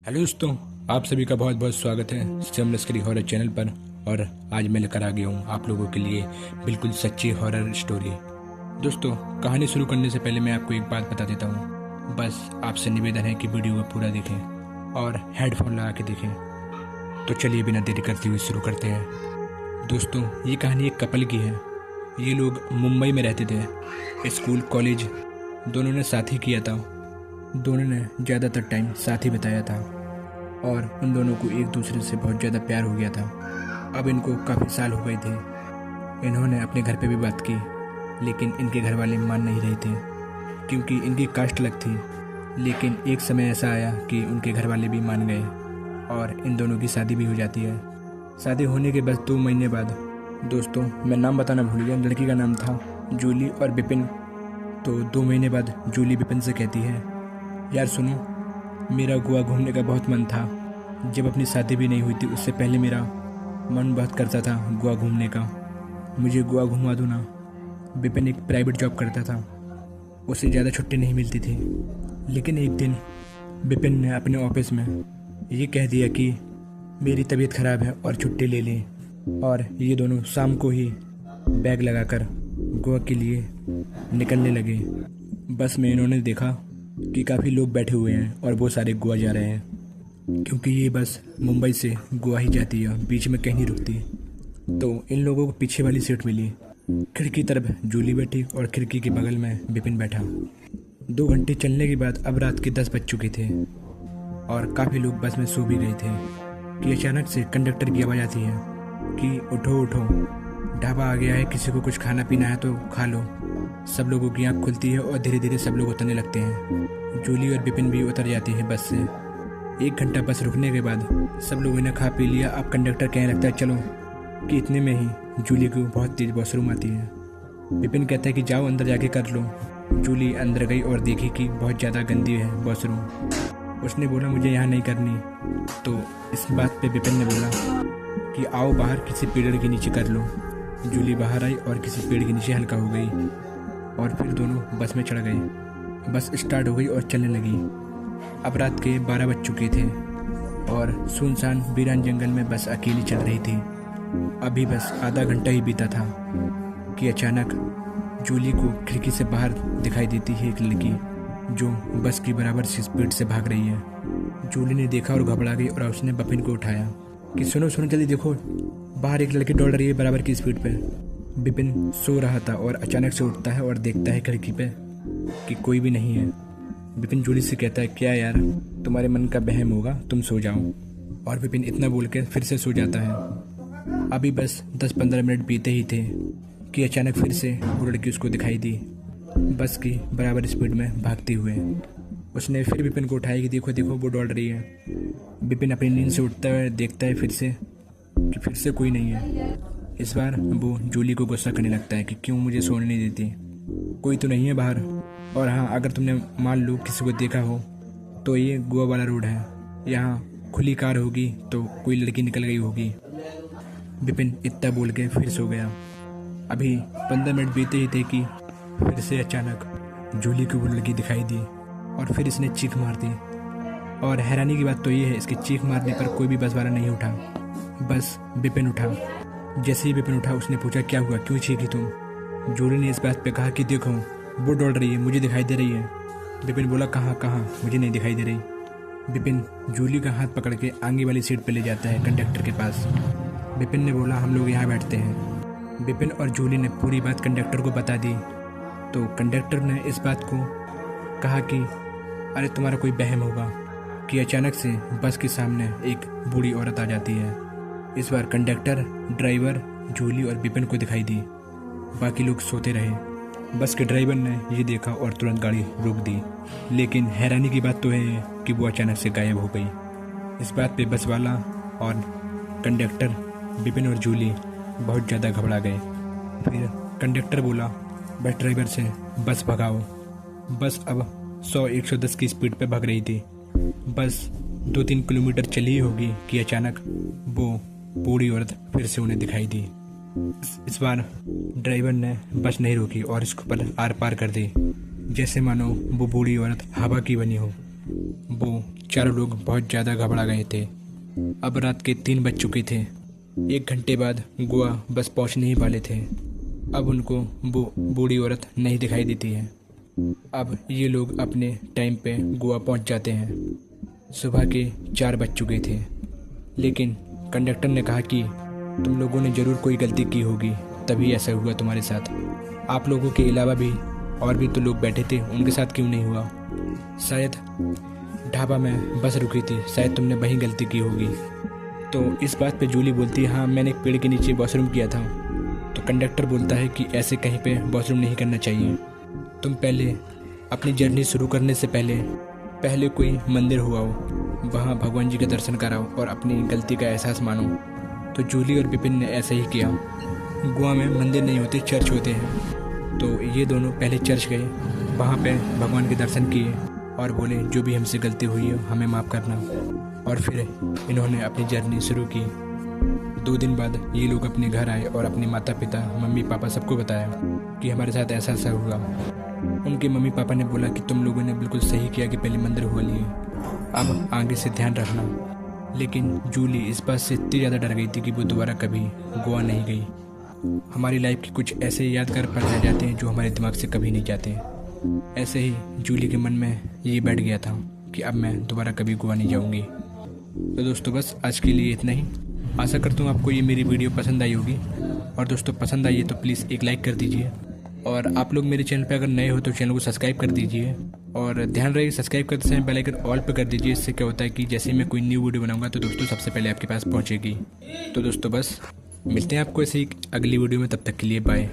Hello दोस्तों, आप सभी का बहुत बहुत स्वागत है सिम लश्करी हॉरर चैनल पर। और आज मैं लेकर आ गया हूँ आप लोगों के लिए बिल्कुल सच्ची हॉरर स्टोरी। दोस्तों, कहानी शुरू करने से पहले मैं आपको एक बात बता देता हूँ। बस आपसे निवेदन है कि वीडियो को पूरा देखें और हेडफोन लगा के देखें। तो चलिए बिना देरी करते हुए शुरू करते हैं। दोस्तों, ये कहानी एक कपल की है। ये लोग मुंबई में रहते थे। स्कूल कॉलेज दोनों ने साथ ही किया था। दोनों ने ज़्यादातर टाइम साथ ही बिताया था और उन दोनों को एक दूसरे से बहुत ज़्यादा प्यार हो गया था। अब इनको काफ़ी साल हो गए थे। इन्होंने अपने घर पे भी बात की, लेकिन इनके घर वाले मान नहीं रहे थे क्योंकि इनकी कास्ट अलग थी। लेकिन एक समय ऐसा आया कि उनके घर वाले भी मान गए और इन दोनों की शादी भी हो जाती है। शादी होने के बस 2 महीने बाद, दोस्तों मैं नाम बताना भूल गया, लड़की का नाम था जूली और बिपिन। तो 2 महीने बाद जूली बिपिन से कहती है, यार सुनो, मेरा गोवा घूमने का बहुत मन था। जब अपनी शादी भी नहीं हुई थी उससे पहले मेरा मन बहुत करता था गोवा घूमने का। मुझे गोवा घुमा दो ना। बिपिन एक प्राइवेट जॉब करता था, उसे ज़्यादा छुट्टी नहीं मिलती थी। लेकिन एक दिन बिपिन ने अपने ऑफिस में ये कह दिया कि मेरी तबीयत ख़राब है और छुट्टी ले लें। और ये दोनों शाम को ही बैग लगाकर गोवा के लिए निकलने लगे। बस में इन्होंने देखा कि काफ़ी लोग बैठे हुए हैं और वो सारे गोवा जा रहे हैं, क्योंकि ये बस मुंबई से गोवा ही जाती है, बीच में कहीं नहीं रुकती। तो इन लोगों को पीछे वाली सीट मिली। खिड़की तरफ जूली बैठी और खिड़की के बगल में बिपिन बैठा। 2 घंटे चलने के बाद अब रात के 10 बज चुके थे और काफ़ी लोग बस में सो भी गए थे कि अचानक से कंडक्टर की आवाज़ आती है कि उठो उठो, ढाबा आ गया है, किसी को कुछ खाना पीना है तो खा लो। सब लोगों की आँख खुलती है और धीरे धीरे सब लोग उतरने लगते हैं। जूली और बिपिन भी उतर जाती है बस से। 1 घंटा बस रुकने के बाद सब लोगों ने खा पी लिया। अब कंडक्टर कहने लगता है चलो, कि इतने में ही जूली को बहुत तेज वॉशरूम आती है। बिपिन कहता है कि जाओ अंदर जाके कर लो। जूली अंदर गई और देखी कि बहुत ज़्यादा गंदी है वॉशरूम। उसने बोला मुझे यहाँ नहीं करनी। तो इस बात पे बिपिन ने बोला कि आओ बाहर किसी पेड़ के नीचे कर लो। जूली बाहर आई और किसी पेड़ के नीचे हल्का हो गई और फिर दोनों बस में चढ़ गए। बस स्टार्ट हो गई और चलने लगी। अब रात के 12 बज चुके थे और सुनसान वीरान जंगल में बस अकेली चल रही थी। अभी बस आधा घंटा ही बीता था कि अचानक जूली को खिड़की से बाहर दिखाई देती है एक लड़की जो बस की बराबर से स्पीड से भाग रही है। जूली ने देखा और घबरा गई और उसने बिपिन को उठाया कि सुनो सुनो जल्दी देखो, बाहर एक लड़की दौड़ रही है बराबर की स्पीड पे। बिपिन सो रहा था और अचानक से उठता है और देखता है खिड़की पे कि कोई भी नहीं है। बिपिन जूली से कहता है क्या यार, तुम्हारे मन का वहम होगा, तुम सो जाओ। और बिपिन इतना बोल के फिर से सो जाता है। अभी बस 10-15 मिनट बीते ही थे कि अचानक फिर से वो लड़की उसको दिखाई दी, बस की बराबर स्पीड में भागते हुए। उसने फिर बिपिन को उठाया कि देखो देखो वो दौड़ रही है। बिपिन अपनी नींद से उठता है, देखता है फिर से कि फिर से कोई नहीं है। इस बार वो जूली को गुस्सा करने लगता है कि क्यों मुझे सोने नहीं देती, कोई तो नहीं है बाहर। और हाँ, अगर तुमने मान लो किसी को देखा हो तो ये गोवा वाला रोड है, यहाँ खुली कार होगी तो कोई लड़की निकल गई होगी। बिपिन इतना बोल के फिर सो गया। अभी 15 मिनट बीते ही थे कि फिर से अचानक जूली को वो लड़की दिखाई दी और फिर इसने चीख मार दी। और हैरानी की बात तो ये है, इसकी चीख मारने पर कोई भी बस वाला नहीं उठा, बस बिपिन उठा। जैसे ही बिपिन उठा उसने पूछा क्या हुआ, क्यों चीखी तुम। जूली ने इस बात पे कहा कि देखो वो दौड़ रही है, मुझे दिखाई दे रही है। बिपिन बोला कहाँ कहाँ, मुझे नहीं दिखाई दे रही। बिपिन जूली का हाथ पकड़ के आगे वाली सीट पे ले जाता है कंडक्टर के पास। बिपिन ने बोला हम लोग यहाँ बैठते हैं। बिपिन और जूली ने पूरी बात कंडक्टर को बता दी। तो कंडक्टर ने इस बात को कहा कि अरे तुम्हारा कोई वहम होगा, कि अचानक से बस के सामने एक बूढ़ी औरत आ जाती है। इस बार कंडक्टर, ड्राइवर, जूली और बिपिन को दिखाई दी। बाकी लोग सोते रहे। बस के ड्राइवर ने ये देखा और तुरंत गाड़ी रोक दी। लेकिन हैरानी की बात तो है कि वो अचानक से गायब हो गई। इस बात पे बस वाला और कंडक्टर, बिपिन और जूली बहुत ज़्यादा घबरा गए। फिर कंडक्टर बोला बस ड्राइवर से बस भगाओ। बस अब 100-110 की स्पीड पे भाग रही थी। बस 2-3 किलोमीटर चली ही होगी कि अचानक वो बूढ़ी औरत फिर से उन्हें दिखाई दी। इस बार ड्राइवर ने बस नहीं रोकी और इसको पर आर पार कर दी, जैसे मानो वो बूढ़ी औरत हवा की बनी हो। वो चारों लोग बहुत ज़्यादा घबरा गए थे। अब रात के 3 बज चुके थे। 1 घंटे बाद गोवा बस पहुंचने ही वाले थे। अब उनको वो बूढ़ी औरत नहीं दिखाई देती है। अब ये लोग अपने टाइम पे गोवा पहुंच जाते हैं। सुबह के 4 बज चुके थे, लेकिन कंडक्टर ने कहा कि तुम लोगों ने ज़रूर कोई गलती की होगी, तभी ऐसा हुआ तुम्हारे साथ। आप लोगों के अलावा भी और भी तो लोग बैठे थे, उनके साथ क्यों नहीं हुआ? शायद ढाबा में बस रुकी थी, शायद तुमने वहीं गलती की होगी। तो इस बात पे जूली बोलती है, हाँ मैंने एक पेड़ के नीचे वॉशरूम किया था। तो कंडक्टर बोलता है कि ऐसे कहीं पे वॉशरूम नहीं करना चाहिए। तुम पहले अपनी जर्नी शुरू करने से पहले कोई मंदिर हुआ हो, वहाँ भगवान जी का दर्शन कराओ और अपनी गलती का एहसास मानो। तो जूली और विपिन ने ऐसा ही किया। गोवा में मंदिर नहीं होते, चर्च होते हैं। तो ये दोनों पहले चर्च गए, वहाँ पे भगवान के दर्शन किए और बोले जो भी हमसे गलती हुई है हमें माफ़ करना। और फिर इन्होंने अपनी जर्नी शुरू की। 2 दिन बाद ये लोग अपने घर आए और अपने माता पिता, मम्मी पापा सबको बताया कि हमारे साथ ऐसा ऐसा हुआ। उनके मम्मी पापा ने बोला कि तुम लोगों ने बिल्कुल सही किया कि पहले मंदिर हुआ लिए, अब आगे से ध्यान रखना। लेकिन जूली इस बात से इतनी ज़्यादा डर गई थी कि वो दोबारा कभी गोवा नहीं गई। हमारी लाइफ के कुछ ऐसे यादगार पल रह जाते हैं जो हमारे दिमाग से कभी नहीं जाते। ऐसे ही जूली के मन में ये बैठ गया था कि अब मैं दोबारा कभी गोवा नहीं जाऊंगी। तो दोस्तों बस आज के लिए इतना ही। आशा करता हूँ आपको ये मेरी वीडियो पसंद आई होगी। और दोस्तों पसंद आई है तो प्लीज़ एक लाइक कर दीजिए। और आप लोग मेरे चैनल पे अगर नए हो तो चैनल को सब्सक्राइब कर दीजिए। और ध्यान रहे सब्सक्राइब करते समय बेल आइकन ऑल पे कर दीजिए। इससे क्या होता है कि जैसे ही मैं कोई न्यू वीडियो बनाऊंगा तो दोस्तों सबसे पहले आपके पास पहुँचेगी। तो दोस्तों बस मिलते हैं आपको ऐसे ही अगली वीडियो में, तब तक के लिए बाय।